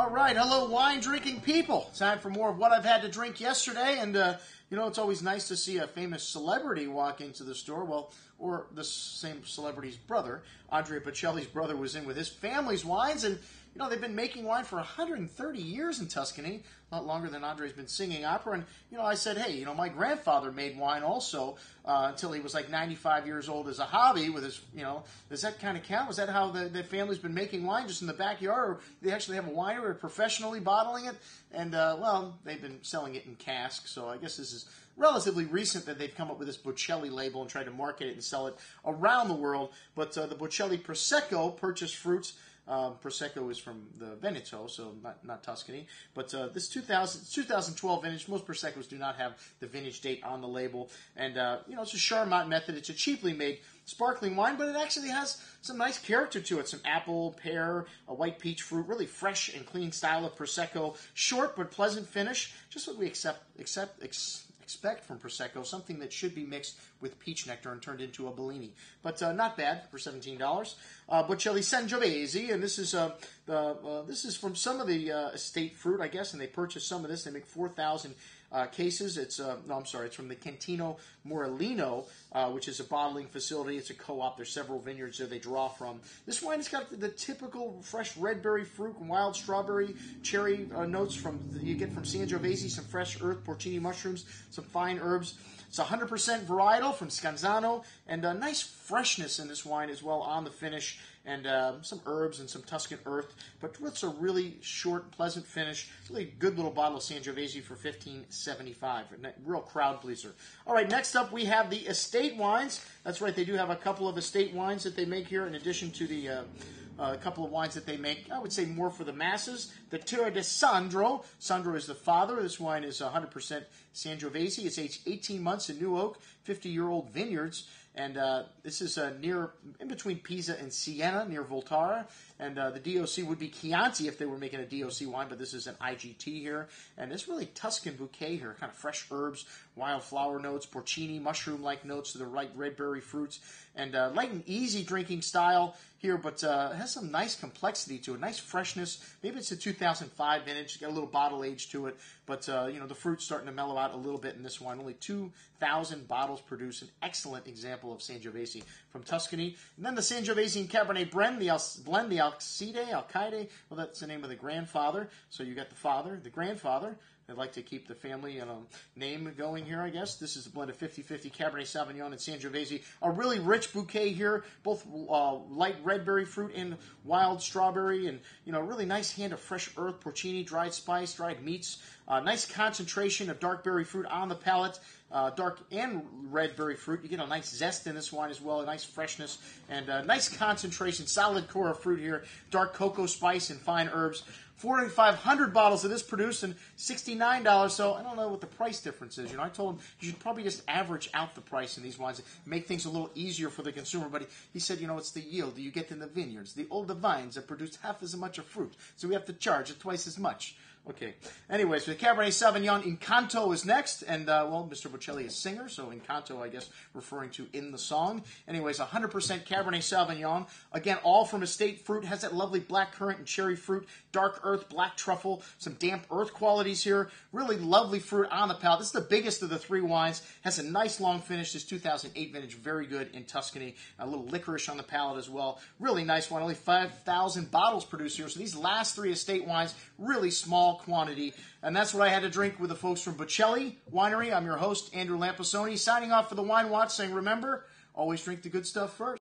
All right, hello, wine-drinking people. Time for more of what I've had to drink yesterday, and you know, it's always nice to see a famous celebrity walk into the store. Well, or the same celebrity's brother, Andrea Bocelli's brother, was in with his family's wines, and you know, they've been making wine for 130 years in Tuscany, a lot longer than Andre's been singing opera. And you know, I said, hey, you know, my grandfather made wine also until he was like 95 years old as a hobby with his, you know, does that kind of count? Was that how the family's been making wine, just in the backyard, or they actually have a winery professionally bottling it? And well, they've been selling it in casks, so I guess this is relatively recent that they've come up with this Bocelli label and tried to market it and sell it around the world. But the Bocelli Prosecco purchased fruits. Prosecco is from the Veneto, so not Tuscany. But this 2012 vintage. Most Proseccos do not have the vintage date on the label. And, you know, it's a Charmat method. It's a cheaply made sparkling wine, but it actually has some nice character to it. Some apple, pear, a white peach fruit. Really fresh and clean style of Prosecco. Short but pleasant finish. Just what we expect from Prosecco, something that should be mixed with peach nectar and turned into a Bellini. But not bad for $17. Bocelli Sangiovese, and this is from some of the estate fruit, I guess, and they purchased some of this. They make 4,000 cases. It's it's from the Cantino Morellino, which is a bottling facility. It's a co-op. There's several vineyards that they draw from. This wine has got the typical fresh red berry fruit and wild strawberry, cherry notes you get from Sangiovese, some fresh earth, porcini mushrooms, some fine herbs. It's 100% varietal from Scanzano, and a nice freshness in this wine as well on the finish, and some herbs and some Tuscan earth, but it's a really short, pleasant finish. Really good little bottle of Sangiovese for $15.75. A real crowd pleaser. All right, next up we have the estate wines. That's right, they do have a couple of estate wines that they make here in addition to the a couple of wines that they make, I would say more for the masses. The Terre de Sandro. Sandro is the father. This wine is 100% Sangiovese. It's aged 18 months in New Oak, 50-year-old vineyards. And this is in between Pisa and Siena, near Volterra. And the DOC would be Chianti if they were making a DOC wine, but this is an IGT here. And it's really Tuscan bouquet here, kind of fresh herbs, wild flower notes, porcini, mushroom-like notes to the right red berry fruits. And light and easy drinking style here, but it has some nice complexity to it, nice freshness. Maybe it's a 2005 vintage, got a little bottle age to it, but you know, the fruit's starting to mellow out a little bit in this wine. Only 2,000 bottles produced, an excellent example of Sangiovese from Tuscany. And then the Sangiovese and Cabernet blend, the Alcide, well, that's the name of the grandfather. So you got the father, the grandfather. They like to keep the family name going here, I guess. This is a blend of 50-50 Cabernet Sauvignon and Sangiovese. A really rich bouquet here, both light red berry fruit and wild strawberry, and you know, really nice hand of fresh earth, porcini, dried spice, dried meats. Nice concentration of dark berry fruit on the palate. Dark and red berry fruit. You get a nice zest in this wine as well, a nice freshness, and a nice concentration, solid core of fruit here. Dark cocoa spice and fine herbs. 4,500 bottles of this produced and $69. So I don't know what the price difference is. You know, I told him you should probably just average out the price in these wines, make things a little easier for the consumer. But he said, you know, it's the yield you get in the vineyards, the older vines that produce half as much of fruit, so we have to charge it twice as much. Okay. Anyways, the Cabernet Sauvignon Canto is next, and well, Mr. Bocelli is singer, so Canto, I guess, referring to in the song. Anyways, 100% Cabernet Sauvignon. Again, all from estate fruit. Has that lovely black currant and cherry fruit, dark earth, black truffle, some damp earth qualities here. Really lovely fruit on the palate. This is the biggest of the three wines. Has a nice long finish. This 2008 vintage, very good in Tuscany. A little licorice on the palate as well. Really nice one. Only 5,000 bottles produced here. So these last three estate wines, really small quantity, and that's what I had to drink with the folks from Bocelli Winery. I'm your host, Andrew Lamposoni, signing off for the Wine Watch, saying remember, always drink the good stuff first.